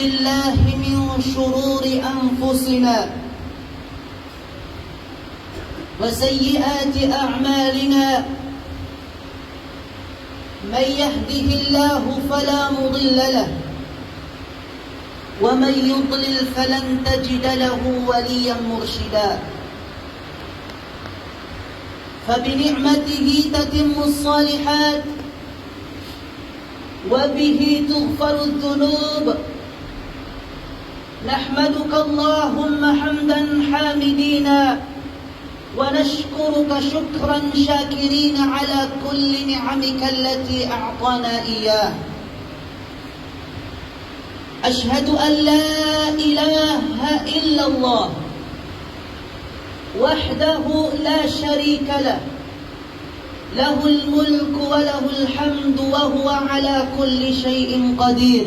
بالله من شرور أنفسنا وسيئات أعمالنا من يهده الله فلا مضل له ومن يضلل فلن تجد له وليا مرشدا فبنعمته تتم الصالحات وبه تغفر الذنوب نحمدك اللهم حمدا حامدين ونشكرك شكرا شاكرين على كل نعمك التي أعطانا إياه أشهد أن لا إله إلا الله وحده لا شريك له له الملك وله الحمد وهو على كل شيء قدير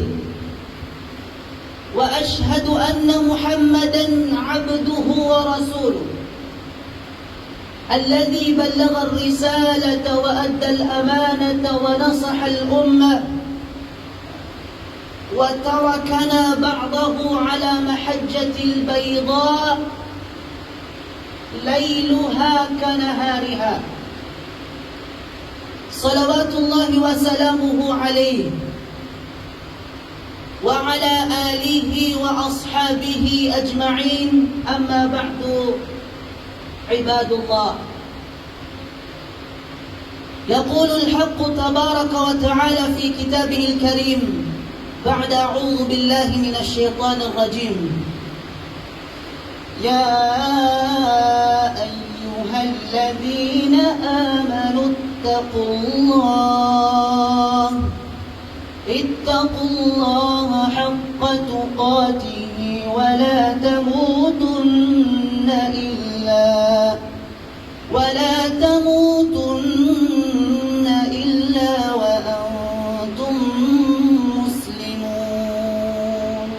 وأشهد أن محمدا عبده ورسوله الذي بلغ الرسالة وأدى الأمانة ونصح الأمة وتركنا بعضه على محجة البيضاء ليلها كنهارها صلوات الله وسلامه عليه وعلى آله وأصحابه أجمعين أما بعد عباد الله يقول الحق تبارك وتعالى في كتابه الكريم بعد أعوذ بالله من الشيطان الرجيم يا أيها الذين آمنوا اتقوا الله حق تقاته ولا تموتن إلا وأنتم مسلمون.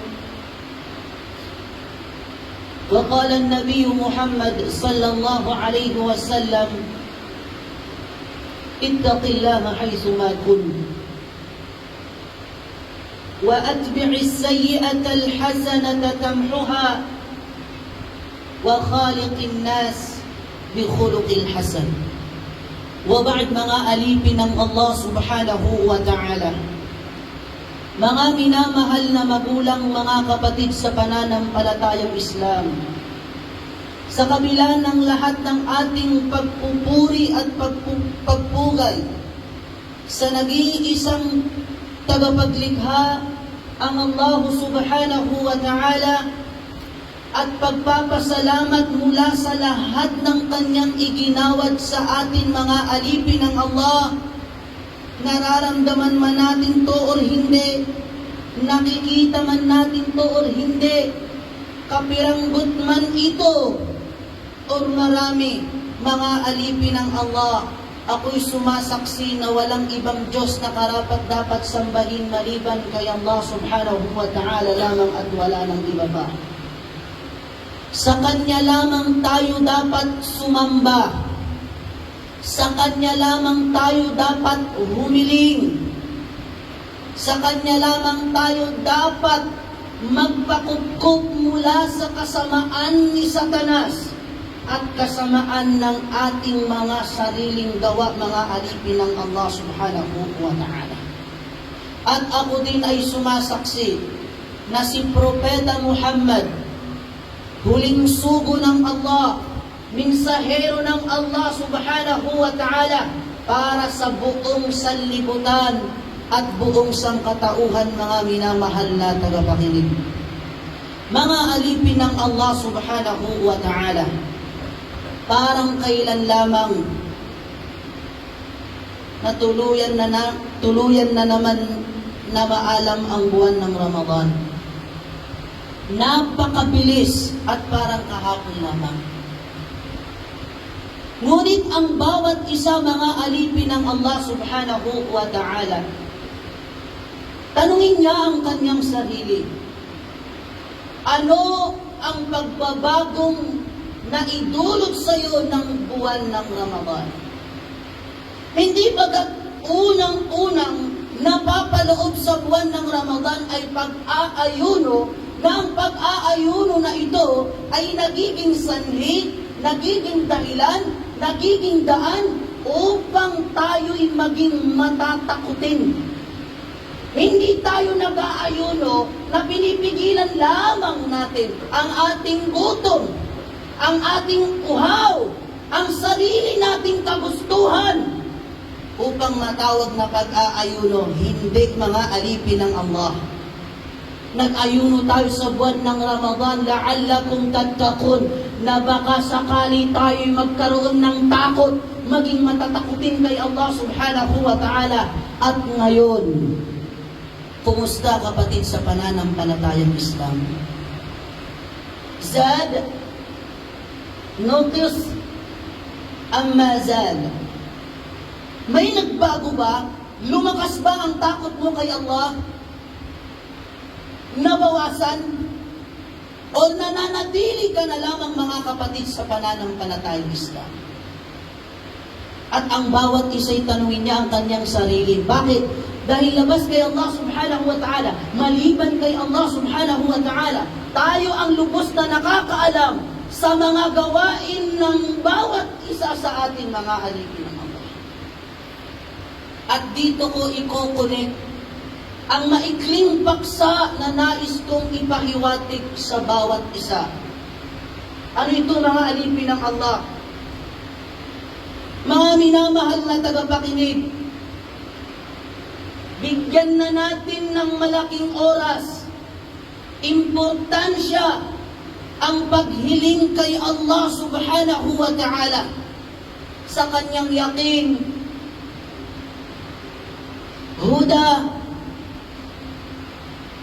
وقال النبي محمد صلى الله عليه وسلم اتق الله حيثما كنت وأتبع السيئة الحسنة تمحها وخالق الناس بخلق الحسن. وبعد mga alipin ng Allah subhanahu wa ta'ala, mga minamahal na magulang, mga kapatid sa pananampalatayang Islam, sa kabila ng lahat ng ating pagpupuri at pagpugay sa nag-iisang tagapaglikha ang Allah subhanahu wa ta'ala at pagpapasalamat mula sa lahat ng kanyang iginawad sa atin mga alipin ng Allah, nararamdaman man natin to or hindi, nakikita man natin to or hindi, kapiranggot man ito or marami, mga alipin ng Allah, ako'y sumasaksi na walang ibang Diyos na karapat dapat sambahin maliban kay Allah subhanahu wa ta'ala lamang at wala nang iba pa. Sa Kanya lamang tayo dapat sumamba. Sa Kanya lamang tayo dapat humiling. Sa Kanya lamang tayo dapat magpakupkup mula sa kasamaan ni Satanas at kasamaan ng ating mga sariling gawa, mga alipin ng Allah subhanahu wa ta'ala. At ako din ay sumasaksi na si Propeta Muhammad, huling sugo ng Allah, minsahero ng Allah subhanahu wa ta'ala para sa buong sanlibutan at buong sangkatauhan, mga minamahal na tagapakinig. Mga alipin ng Allah subhanahu wa ta'ala, parang kailan lamang na tuluyan na naman na maalam ang buwan ng Ramadan. Napakabilis at parang kahapon lamang. Ngunit ang bawat isa, mga alipin ng Allah subhanahu wa ta'ala, tanungin niya ang kanyang sarili, ano ang pagbabagong naidulot sa iyo ng buwan ng Ramadan? Hindi bagat unang-unang napapaloob sa buwan ng Ramadan ay pag-aayuno, na ang pag-aayuno na ito ay nagiging sanhi, nagiging dahilan, nagiging daan upang tayo'y maging matatakutin. Hindi tayo nag-aayuno na pinipigilan lamang natin ang ating gutom, ang ating uhaw, ang sarili nating kagustuhan upang matawag na pag-aayuno. Hindi, mga alipin ng Allah. Nag-ayuno tayo sa buwan ng Ramadan, la'allakum tattaqun, na baka sakali tayo'y magkaroon ng takot, maging matatakutin kay Allah subhanahu wa ta'ala. At ngayon, kumusta kapatid sa pananampalatayang Islam? Zad, notice, amma zad. May nagbago ba? Lumakas ba ang takot mo kay Allah? Nabawasan? O nananatili ka na lamang, mga kapatid, sa pananampalatayang Islam? At ang bawat isa'y tanungin niya ang kanyang sarili. Bakit? Dahil labas kay Allah subhanahu wa ta'ala, maliban kay Allah subhanahu wa ta'ala, tayo ang lubos na nakakaalam sa mga gawain ng bawat isa sa ating mga alipin ng Allah. At dito ko ikukunik ang maikling paksa na nais kong ipahiwatig sa bawat isa. Ano ito, mga alipin ng Allah? Mga minamahal na tagapakinig, bigyan na natin ng malaking oras, importansya, ang paghiling kay Allah subhanahu wa ta'ala sa kanyang yakin, huda,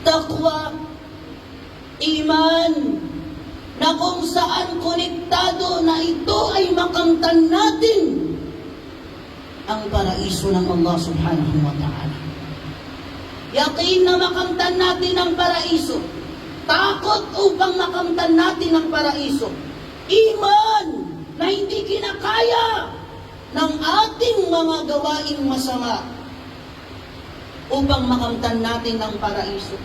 taqwa, iman, na kung saan konektado na ito ay makamtan natin ang paraiso ng Allah subhanahu wa ta'ala. Yakin na makamtan natin ang paraiso. Takot upang makamtan natin ang paraiso. Iman na hindi kinakaya ng ating mga gawaing masama upang makamtan natin ang paraiso.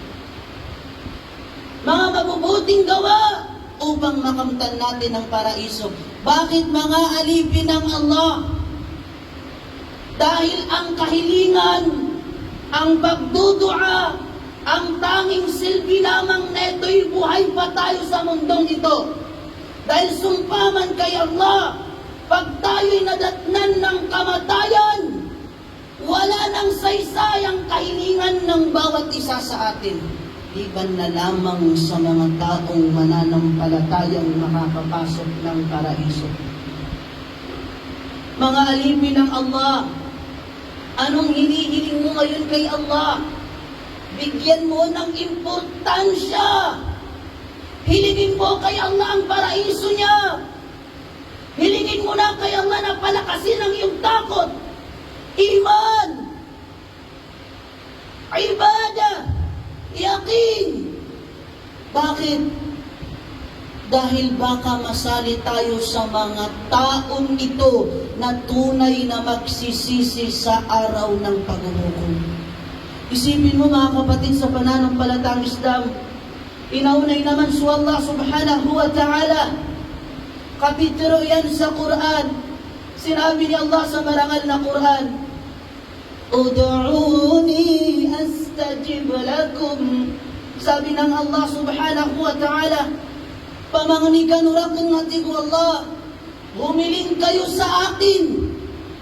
Mga mabubuting gawa upang makamtan natin ang paraiso. Bakit, mga alipin ng Allah? Dahil ang kahilingan, ang pagdudua, ang tanging silbi lamang neto'y buhay pa tayo sa mundong ito. Dahil sumpaman kay Allah, pag tayo'y nadatnan ng kamatayan, wala nang saysay ang kahilingan ng bawat isa sa atin. Iban na lamang sa mga taong mananampalatayang makakapasok ng paraiso. Mga alipin ng Allah, anong hinihiling mo ngayon kay Allah? Bigyan mo ng importansya. Hilingin mo kay Allah ang paraiso niya. Hilingin mo na kay Allah na palakasin ang iyong takot, iman, ibadah, yakin. Bakit? Dahil baka masali tayo sa mga taong ito na tunay na magsisisi sa araw ng paghuhukom. Isipin mo, mga kapatid, sa pananampalatayang Islam, inaunay naman sa Allah subhanahu wa ta'ala. Kapitulo yan sa Quran. Sinabi ni Allah sa marangal na Quran, Ud'uni astajib lakum. Sabi ng Allah subhanahu wa ta'ala, pamangnikan urakong natin ko Allah, humiling kayo sa akin.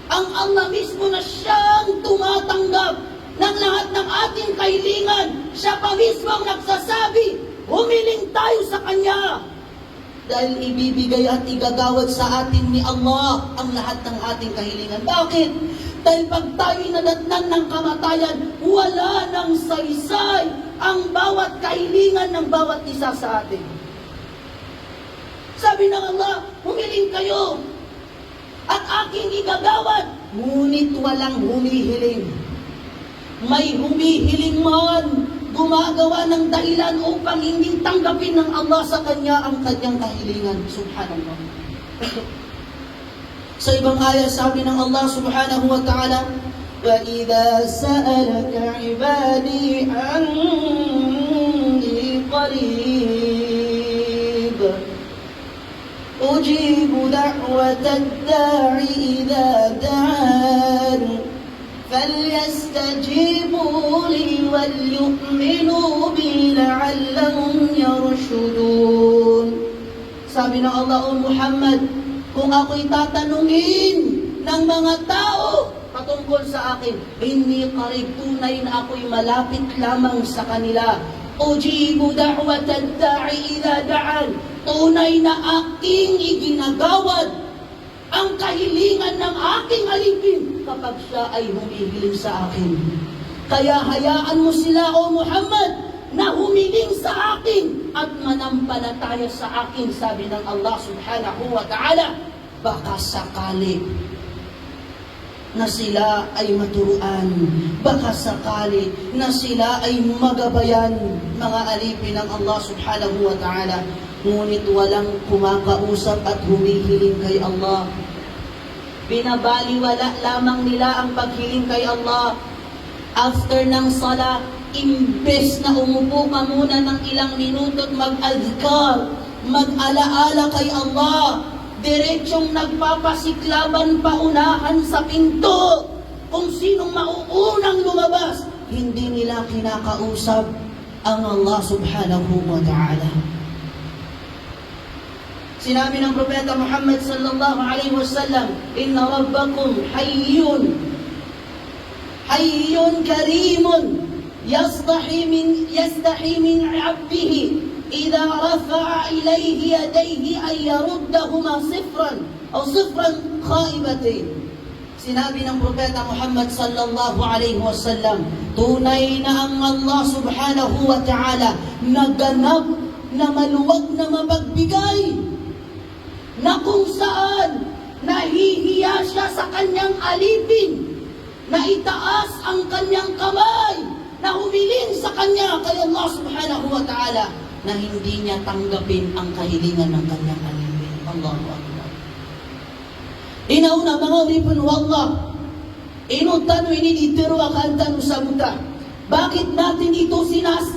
Ang Allah mismo na siyang tumatanggap ng lahat ng ating kahilingan. Siya pa mismo ang nagsasabi, humiling tayo sa Kanya. Dahil ibibigay at igagawad sa atin ni Allah ang lahat ng ating kahilingan. Bakit? Dahil pag tayo'y nadatnan ng kamatayan, wala nang saysay ang bawat kahilingan ng bawat isa sa atin. Sabi ng Allah, humiling kayo at aking igagawad, ngunit walang humihiling. May humihiling man, gumagawa ng dahilan upang hindi tanggapin ng Allah sa kanya ang kanyang kahilingan. Subhanallah. Sa ibang ayat, sabi ng Allah subhanahu wa ta'ala, فإذا سألك عبادي عني قريب أجيب دعوة الداع إذا دعان فليستجيبوا لي وليؤمنوا بي لعلهم يرشدون. Sabi ng Allah, O Muhammad, kung ako'y tatanungin ng mga tao patungkol sa akin, hindi qarib, tunay na ako'y malapit lamang sa kanila. Ujibu da'wat ad-da'i idha da'an, tunay na aking iginagawad ang kahilingan ng aking alipin kapag siya ay humihiling sa akin. Kaya hayaan mo sila, O Muhammad, na humiling sa akin at manampalataya sa akin, sabi ng Allah subhanahu wa ta'ala. Baka sakali na sila ay maturuan, baka sakali na sila ay magabayan, mga alipin ng Allah subhanahu wa ta'ala. Ngunit walang kumakausap at humihiling kay Allah. Binabaliwala lamang nila ang paghiling kay Allah. After ng sala, imbes na umupo ka muna ng ilang minuto at mag-adhkar, mag-alaala kay Allah, diretsong nagpapasiklaban paunahan sa pinto kung sinong mauunang lumabas. Hindi nila kinakausap ang Allah subhanahu wa ta'ala. Sinabi ng Propeta Muhammad sallallahu alaihi wasallam, Inna Rabbakum hayyun karimun yastahi min abdihi idha rafa'a ilayhi yadayhi ay yaruddahuma sifran khaibatin. Sinabi ng Propeta Muhammad sallallahu alaihi wasallam, tunay na ang Allah subhanahu wa ta'ala naganap na maluwag na mapagbigay, na kung saan nahihiya siya sa kanyang alipin, na itaas ang kanyang kamay, na humiling sa kanya kay Allah subhanahu wa ta'ala, na hindi niya tanggapin ang kahilingan ng kanyang alipin. Allahu Akbar. Inauna mga ulipin wallah, inutano iniditiro akantano sa muta. Bakit natin ito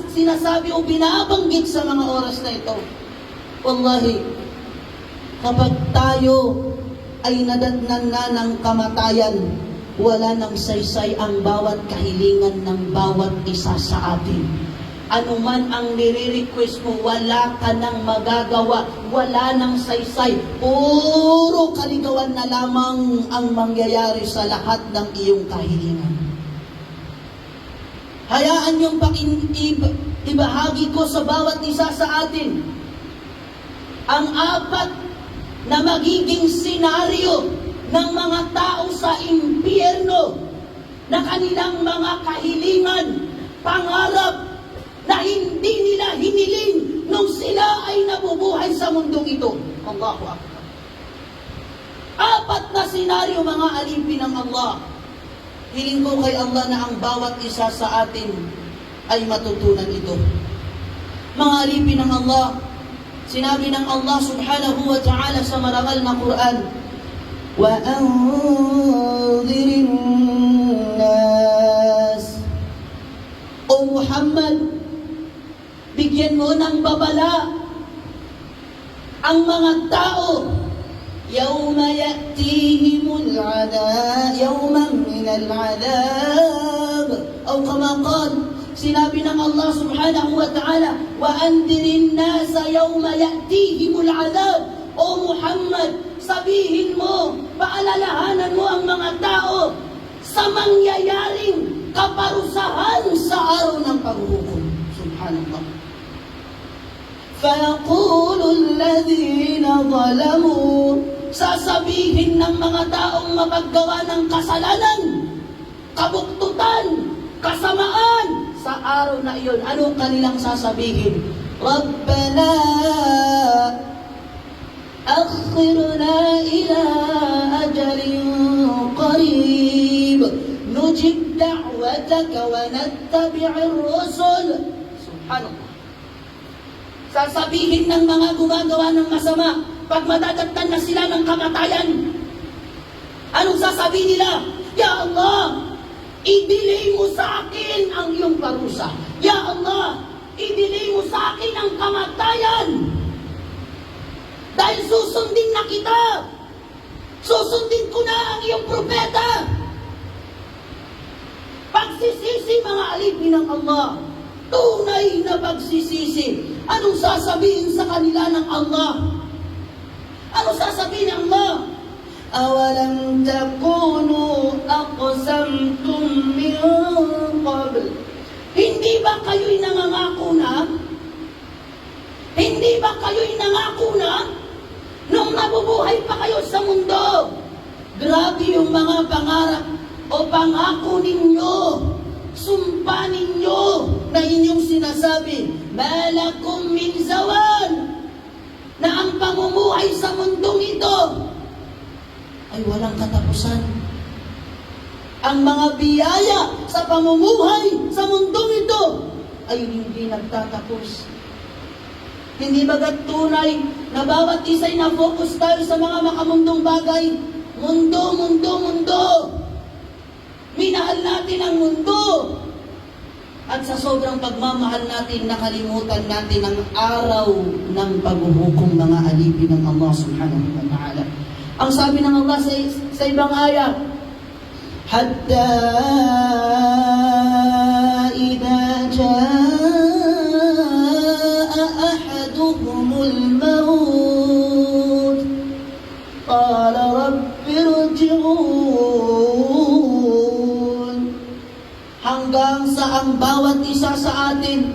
sinasabi o binabanggit sa mga oras na ito? Wallahi, kapag tayo ay nadatnan na ng kamatayan, wala nang saysay ang bawat kahilingan ng bawat isa sa atin. Ano man ang nire-request mo, wala ka nang magagawa, wala nang saysay. Puro kaligawan na lamang ang mangyayari sa lahat ng iyong kahilingan. Hayaan niyong ibahagi ko sa bawat isa sa atin ang apat na magiging senaryo ng mga tao sa impyerno, na kanilang mga kahilingan, pangarap na hindi nila hiniling nung sila ay nabubuhay sa mundong ito. Allahu Akbar. Apat na senaryo, mga alipin ng Allah. Hiling ko kay Allah na ang bawat isa sa atin ay matutunan ito. Mga alipin ng Allah, sinabi ng Allah subhanahu wa ta'ala sa marangal na Quran, وَأَنذِرِ النَّاسِ. O Muhammad, bigyan mo ng babala ang mga tao. يَوْمَ يَأْتِيهِمُ الْعَذَابُ يَوْمًا مِنَ الْعَذَابِ أو كما قال, sinabi ng Allah subhanahu wa ta'ala, وَأَنذِرِ النَّاسَ يَوْمَ يَأْتِيهِمُ الْعَذَابُ. O Muhammad, sabihin mo, paalalahanan mo ang mga tao sa mangyayaring kaparusahan sa araw ng paghuhukom. Subhanallah. فَيَقُولُ الَّذِينَ ظَلَمُوا. Sasabihin ng mga taong mapaggawa ng kasalanan, kabuktutan, kasamaan sa araw na iyon. Anong kanilang sasabihin? رَبَّنَا أخرنا إلى أجل قريب نجب دعوتك ونتبع الرسل. Subhanallah. Sasabihin ng mga gumagawa ng masama, pag madadatnan na sila ng kamatayan, anong sasabihin nila? Ya Allah, i-delay mo sa akin ang iyong parusa. Ya Allah, i-delay mo sa akin ang kamatayan. Dahil susundin na kita. Susundin ko na ang iyong propeta. Pagsisisi mga alipin ng Allah. Tunay na pagsisisi. Anong sasabihin sa kanila ng Allah? Anong sasabihin ng Allah? أَوَلَمْ تَكُونُوا أَقْسَمْتُمْ مِنْ قَبْلِ Hindi ba kayo'y nangangako na? Hindi ba kayo'y nangako na? Nung nabubuhay pa kayo sa mundo. Grabe yung mga pangarap o pangako ninyo. Sumpa ninyo na inyong sinasabi, malakum min zawan, na ang pamumuhay sa mundong ito ay walang katapusan. Ang mga biyaya sa pamumuhay sa mundong ito ay hindi nagtatapos. Hindi bagat tunay na bawat isa'y na-focus tayo sa mga makamundong bagay. Mundo, mundo, mundo. Minahal natin ang mundo. At sa sobrang pagmamahal natin, nakalimutan natin ang araw ng paghuhukom mga alipin ng Allah subhanahu wa ta'ala. Ang sabi ng Allah sa ibang ayat, hatta idha jaa ahaduhumul maut qala rabbi irji'un. Hanggang sa ang bawat isa sa atin,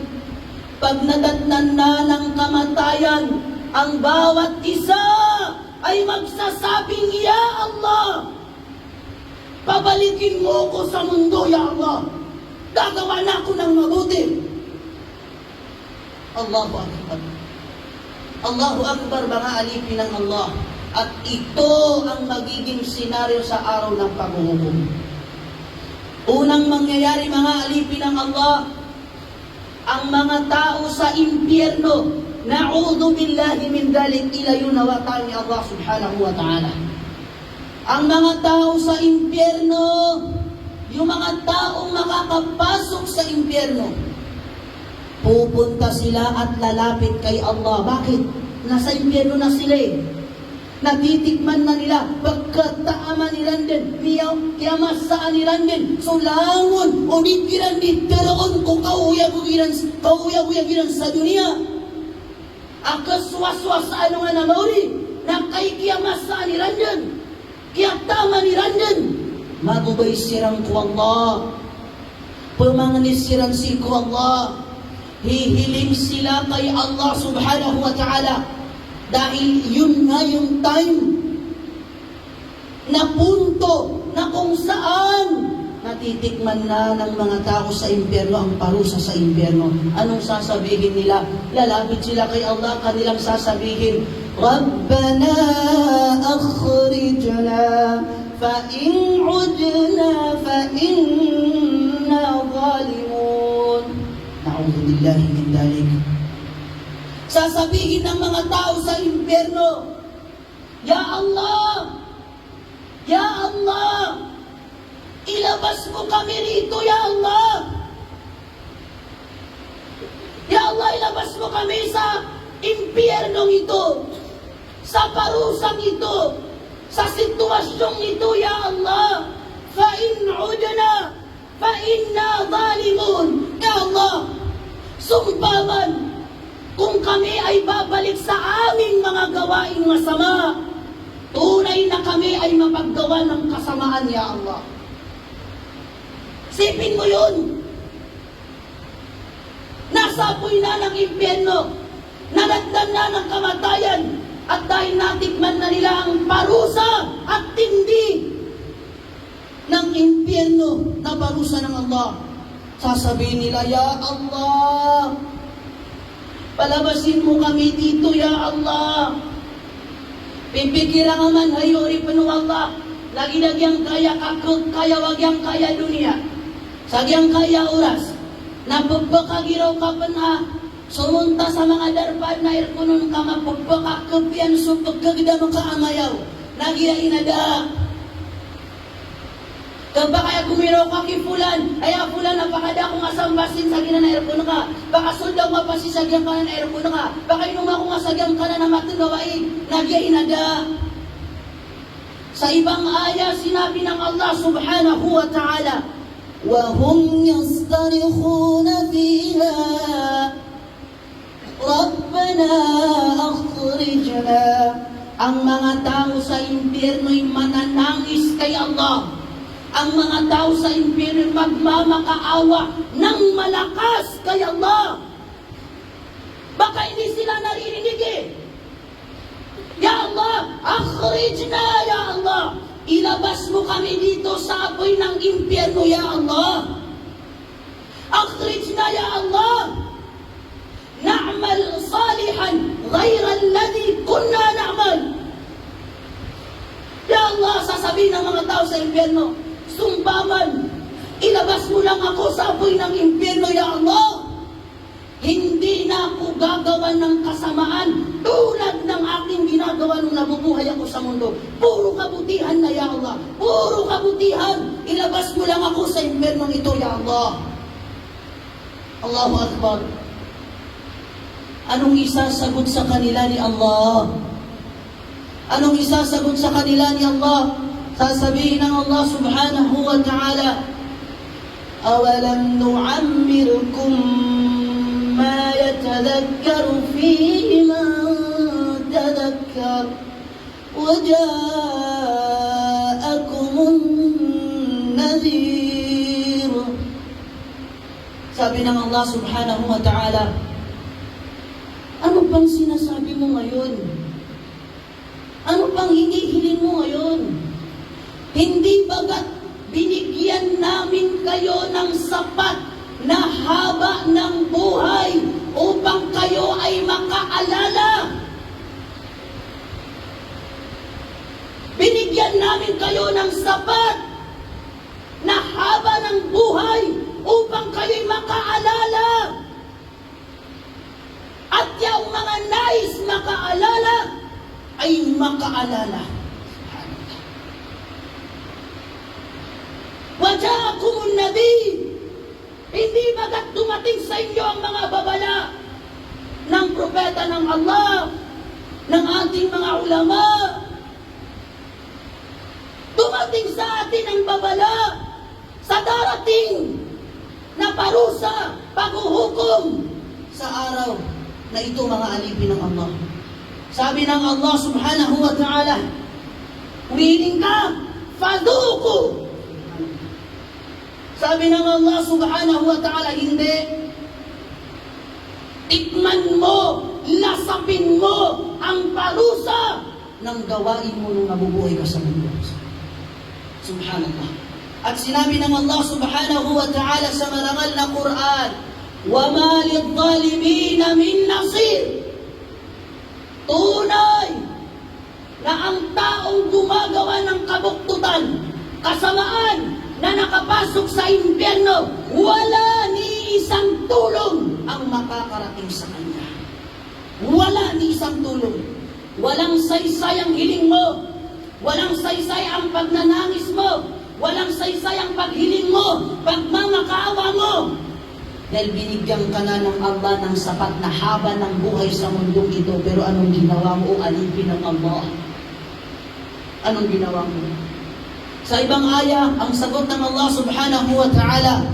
pag nadatnan na ng kamatayan, ang bawat isa ay magsasabing, Ya Allah, pabalikin mo ko sa mundo, Ya Allah. Gagawa na ako ng mabuti. Allahu Akbar. Allahu Akbar, mga alipin ng Allah. At ito ang magiging senaryo sa araw ng paghuhukom. Unang mangyayari, mga alipin ng Allah, ang mga tao sa impyerno, na'udhu billahi min dhalik, ilayo nawa tayo ni Allah subhanahu wa ta'ala. Ang mga tao sa impyerno, yung mga taong makakapasok sa impyerno, pupunta sila at lalapit kay Allah. Bakit? Nasa impyerno na sila eh. Natitikman na nila pagkataama nilan din, kiyamasaan nilan din. So langon, unigiran di teroon kung kauyagugiran sa dunia. Akaswas-was sa ano nga na mauri, na kay kiyamasaan nilan din, kiyatama nilan din. Magubay sirang ko Allah, pemangnisirang si ko Allah, hihiling sila kay Allah subhanahu wa ta'ala. Dahil yun nga yung time na punto na kung saan natitikman na ng mga tao sa impyerno ang parusa sa impyerno. Anong sasabihin nila? Lalapit sila kay Allah, kanilang sasabihin, Rabbana akhrijna fa in udna fa inna zalimun. Na'udhu billahi min dhalik. Sasabihin ng mga tao sa impyerno, Ya Allah, Ya Allah, ilabas mo kami rito, Ya Allah. Ya Allah, ilabas mo kami sa impyernong ito, sa parusang ito, sa sitwasyong ito, Ya Allah. Fa in udna, fa inna zalimun. Ya Allah, sumpaman, kung kami ay babalik sa aming mga gawaing masama, tunay na kami ay mapaggawa ng kasamaan, Ya Allah. Sipin mo yun. Nasa apoy na ng impyerno, nadatnan na ng kamatayan, at dahil natikman na nila ang parusa at tindi ng impyerno na parusa ng Allah, sasabihin nila, Ya Allah, palabasin mo kami dito, Ya Allah. Pipikira nga man, hayori pa nung Allah, lagi-lagyang kaya kakot, kaya wagyang kaya dunia. Sagyang kaya oras, napagbakagiraw ka pa na, sumunta sa mga darpad na irkunon ka, mapagbakakapian, so pagkagda makaamayaw, nagya inada. Kapag kaya gumiro ka kay fulan, ay fulan napakada kung asambasin sa gina na aircon ka. Baka sundaw nga pasisagyan ka na aircon ka. Baka inuma kung asagyan ka na matong gawain. Nagyain ada. Sa ibang aya, sinabi ng Allah subhanahu wa ta'ala, وَهُمْ يَصْطَرِخُونَ فِيهَا رَبَّنَا أَخْرِجْنَا. Ang mga tao sa impyerno'y mananangis kay Allah. Ang mga tao sa impyerno magmamakaawa ng malakas kay Allah. Baka hindi sila naririnig eh. Ya Allah, akhrijna ya Allah. Ilabas mo kami dito sa apoy ng impyerno ya Allah. Akhrijna ya Allah. Na'mal salihan ghayra alladhi kunna na'mal. Ya Allah, sasabihin ng mga tao sa impyerno, sumbaman, ilabas mo lang ako sa apoy ng impyerno ya Allah. Hindi na ako gagawa ng kasamaan tulad ng aking ginagawa nung nabubuhay ako sa mundo. Puro kabutihan na, Ya Allah. Puro kabutihan. Ilabas mo lang ako sa impyernong ito, Ya Allah. Allahu Akbar. Anong isasagot sa kanila ni Allah? Anong isasagot sa kanila ni Allah? Sasabihin ng Allah subhanahu wa ta'ala, أَوَلَمْ نُعَمِّرْكُمْ مَا يَتَذَكَّرُ فِيهِ مَنْ تَذَكَّرَ وَجَاءَكُمُ النَّذِيرُ. Sabi ng Allah subhanahu wa ta'ala, ano bang sinasabi mo ngayon? Ano bang hinihiling mo ngayon? Hindi bagat binigyan namin kayo ng sapat na haba ng buhay upang kayo ay makaalala. Binigyan namin kayo ng sapat na haba ng buhay upang kayo ay makaalala. At yung mga nais makaalala ay makaalala. Waja'akumun nabi. Hindi bagat dumating sa inyo ang mga babala ng propeta ng Allah, ng ating mga ulama. Dumating sa atin ang babala sa darating na parusa, paghuhukom sa araw na ito, mga alipin ng Allah. Sabi ng Allah subhanahu wa ta'ala, humiling ka, fadhuku. Sabi ng Allah subhanahu wa ta'ala, hindi. Tikman mo, lasapin mo ang parusa ng gawain mo nung nabubuhay ka sa mundo. Subhanallah. At sinabi ng Allah subhanahu wa ta'ala sa marangal na Quran, وَمَا لِلظَّالِمِينَ مِنْ نَصِيرٍ. Tunay na ang taong gumagawa ng kabuktutan, kasamaan, na nakapasok sa impyerno, wala ni isang tulong ang makakarating sa kanya. Wala ni isang tulong. Walang saysay ang hiling mo. Walang saysay ang pagnanangis mo. Walang saysay ang paghiling mo, pagmamakaawa mo. Dahil binigyan ka na ng Allah ng sapat na haba ng buhay sa mundong ito, pero anong ginawa mo o alipin ng Allah? Anong ginawa mo? Sa ibang aya, ang sagot ng Allah subhanahu wa ta'ala,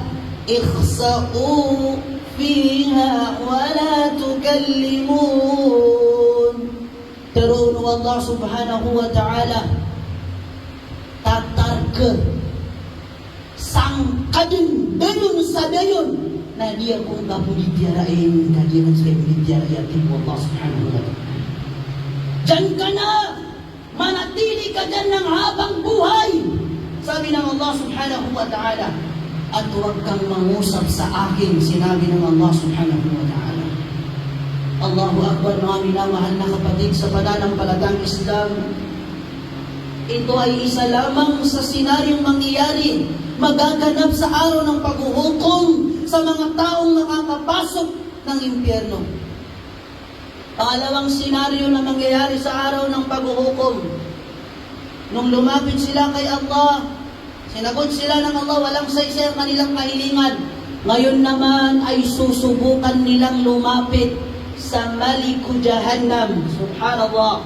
ikhsa'u fiha wa la tukallimun. Pero Allah subhanahu wa ta'ala, tatarka, sangkadun, dayon sa dayon, na dia kung kapulidyarain, na dia kung kapulidyarain mo Allah subhanahu wa ta'ala. Diyan ka na, manatili ka dyan ng habang buhay. Sabi ng Allah subhanahu wa ta'ala, at huwag kang mangusap sa akin, sinabi ng Allah subhanahu wa ta'ala. Allahu Akbar, mga minamahal na kapatid sa pananampalatang Islam. Ito ay isa lamang sa senaryong mangyayari, magaganap sa araw ng paghuhukom sa mga taong nakakapasok ng impyerno. Pangalawang senaryo na mangyayari sa araw ng paghuhukom, nung lumapit sila kay Allah, Sinagot sila ng Allah, walang saysay ang kanilang kahilingan. Ngayon naman ay susubukan nilang lumapit sa Maliku Jahannam. Subhanallah.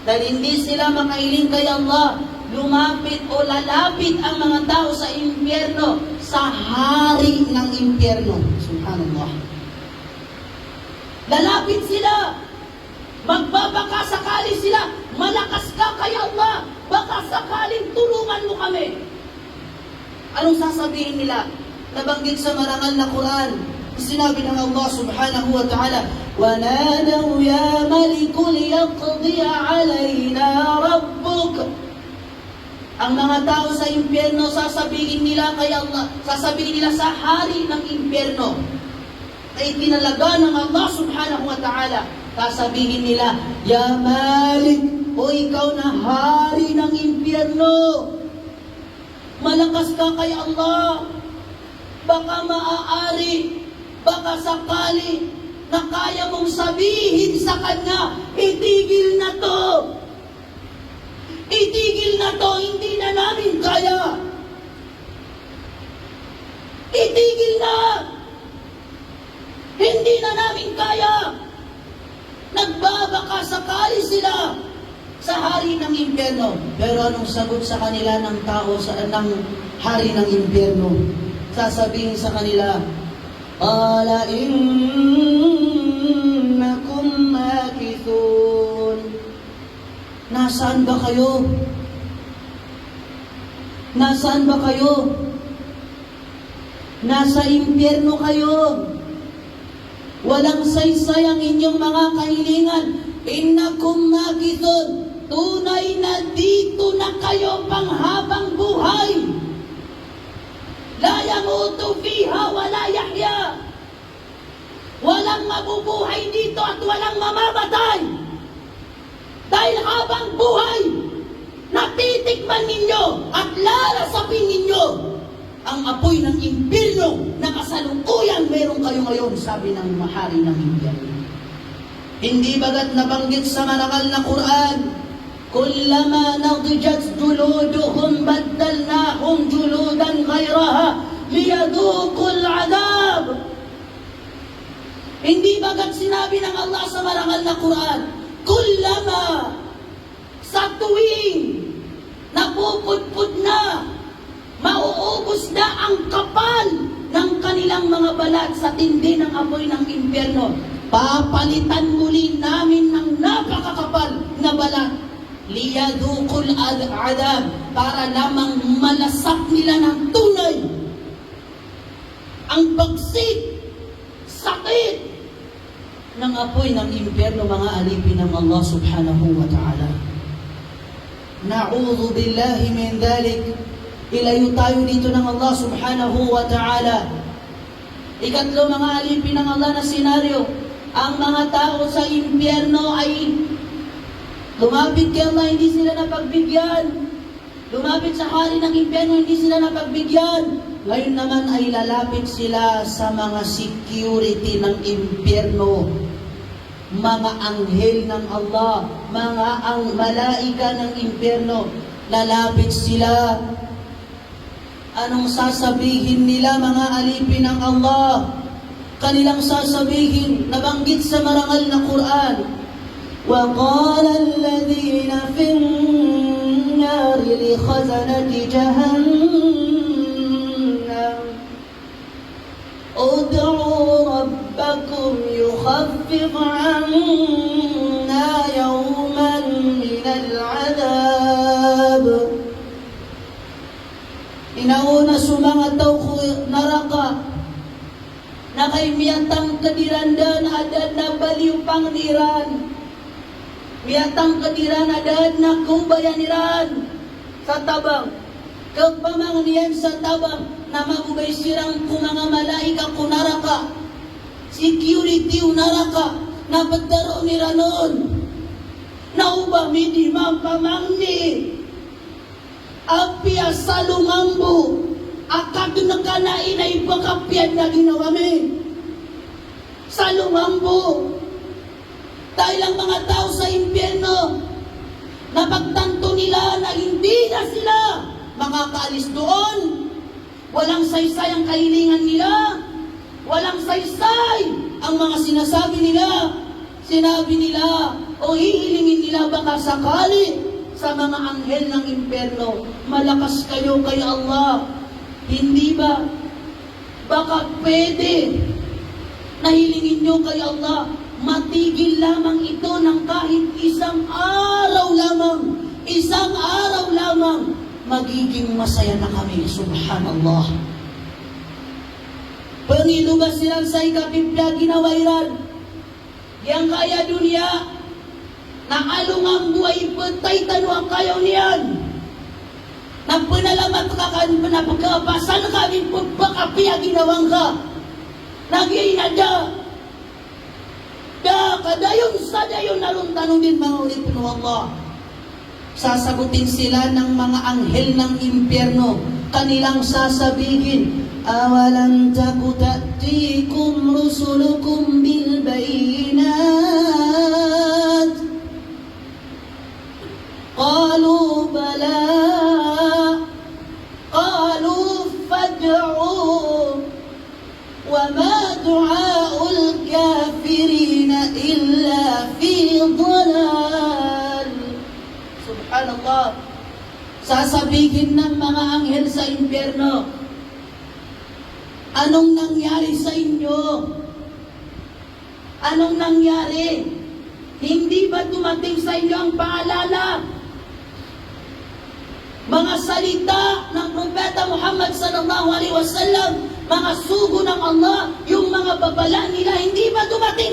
Dahil hindi sila makahiling kay Allah, lumapit o lalapit ang mga tao sa impyerno, sa hari ng impyerno. Subhanallah. Lalapit sila. Magbabaka sakali sila. Malakas ka kay Allah. Baka sakaling tulungan mo kami. Anong sasabihin nila? Nabanggit sa marangal na Quran. Sinabi ng Allah subhanahu wa ta'ala, وَنَادَوْا يَا مَلِكُ لِيَقْضِيَ عَلَيْنَا رَبُّكَ. Ang mga tao sa impyerno, sasabihin nila kay Allah, sasabihin nila sa hari ng impyerno, ay tinalaga ng Allah subhanahu wa ta'ala. Sasabihin nila, Ya Malik, o ikaw na hari ng impyerno, malakas ka kay Allah, baka maaari, baka sakali na kaya mong sabihin sa Kanya, itigil na to. Itigil na to, hindi na namin kaya. Itigil na. Hindi na namin kaya. Nagbabaka sakali sila sa hari ng impyerno. Pero anong sagot sa kanila ng tao, ng hari ng impyerno? Sasabihin sa kanila, Qala innakum makithun. Nasaan ba kayo? Nasaan ba kayo? Nasa impyerno kayo. Walang saysay ang inyong mga kahilingan. Innakum makithun. Tunay na dito na kayo panghabang buhay. La yamutu fiha wa la yahya. Walang mabubuhay dito at walang mamamatay. Dahil habang buhay, natitikman ninyo at lalasapin ninyo ang apoy ng impyerno na kasalukuyan meron kayo ngayon, sabi ng mahari ng impyerno. Hindi bagat nabanggit sa marangal na Quran, Kullama nadijat juluduhum baddalnahum juludan ghayraha liyadukul adab. Hindi bagat sinabi ng Allah sa marangal na Quran, Kullama, sa tuwing napupudpud na, mauubos na ang kapal ng kanilang mga balat sa tindi ng apoy ng impyerno, papalitan muli namin ng napakakapal na balat. Liyadukul adab, para lamang malasak nila ng tunay ang bagsik, sakit ng apoy ng impyerno, mga alipin ng Allah subhanahu wa ta'ala. Na'udhu billahi min dhalik. Ilayo tayo dito ng Allah subhanahu wa ta'ala. Ikatlo, mga alipin ng Allah na senaryo, ang mga tao sa impyerno ay lumapit kay Allah, hindi sila napagbigyan. Lumapit sa hari ng impyerno, hindi sila napagbigyan. Ngayon naman ay lalapit sila sa mga security ng impyerno, mga anghel ng Allah, mga malaika ng impyerno. Lalapit sila. Anong sasabihin nila, mga alipin ng Allah? Kanilang sasabihin, nabanggit sa marangal na Quran, وَقَالَ الَّذِينَ فِي النَّارِ لِخَزَنَةِ جَهَنَّمَ ادْعُوا رَبَّكُمْ يُخَفِّفْ عَنَّا يَوْمًا مِنَ الْعَذَابِ. Inauna sumangataw ko naraka, na kay miyatang kadirandan adad na baliw pangdiran. Miyatang kadiran adad na kubayaniran sa tabang. Kagpamangniyan sa tabang na magubay sirang kung mga malaika kunaraka. Security unaraka na pagdaro ni ranon. Nauba midi mampamangni. Apya sa lumambo. Akad na kanain ay bakapyan na ginawa mi. Sa lumambo. Dahil ang mga tao sa impyerno, napagtanto nila na hindi na sila makakaalis doon. Walang saysay ang kahilingan nila. Walang saysay ang mga sinasabi nila. Sinabi nila o hihilingin nila baka sakali sa mga anghel ng impyerno, malakas kayo kay Allah. Hindi ba? Baka pwede na hilingin nyo kay Allah, matigil lamang ito ng kahit isang araw lamang. Isang araw lamang, magiging masaya na kami. Subhanallah. Pangilubas silang sa ikapipla ginawairan. Yang kaya dunia, na along ang buhay patay tanong kayo niyan. Na panalamat ka kan panapagkapasan kami pagpakapiya ginawang ka. Nag-iinadya. Kadayon sa dayon naruntanong din mga ulit ng Allah. Sasagutin sila ng mga anghel ng impyerno. Kanilang sasabihin, awalam taku ta'tikum rusulukum bil bayinat. Qalu bala. Qalu fad'u. Wa ma du'aul kafirina illa fi dhalal. Subhanallah. Sasabihin ng mga anghel sa impyerno, anong nangyari sa inyo? Anong nangyari? Hindi ba dumating sa inyo ang paalala? Mga salita ng Propeta Muhammad sallallahu alaihi wasallam, mga sugo ng Allah, yung mga babala nila, hindi ba dumating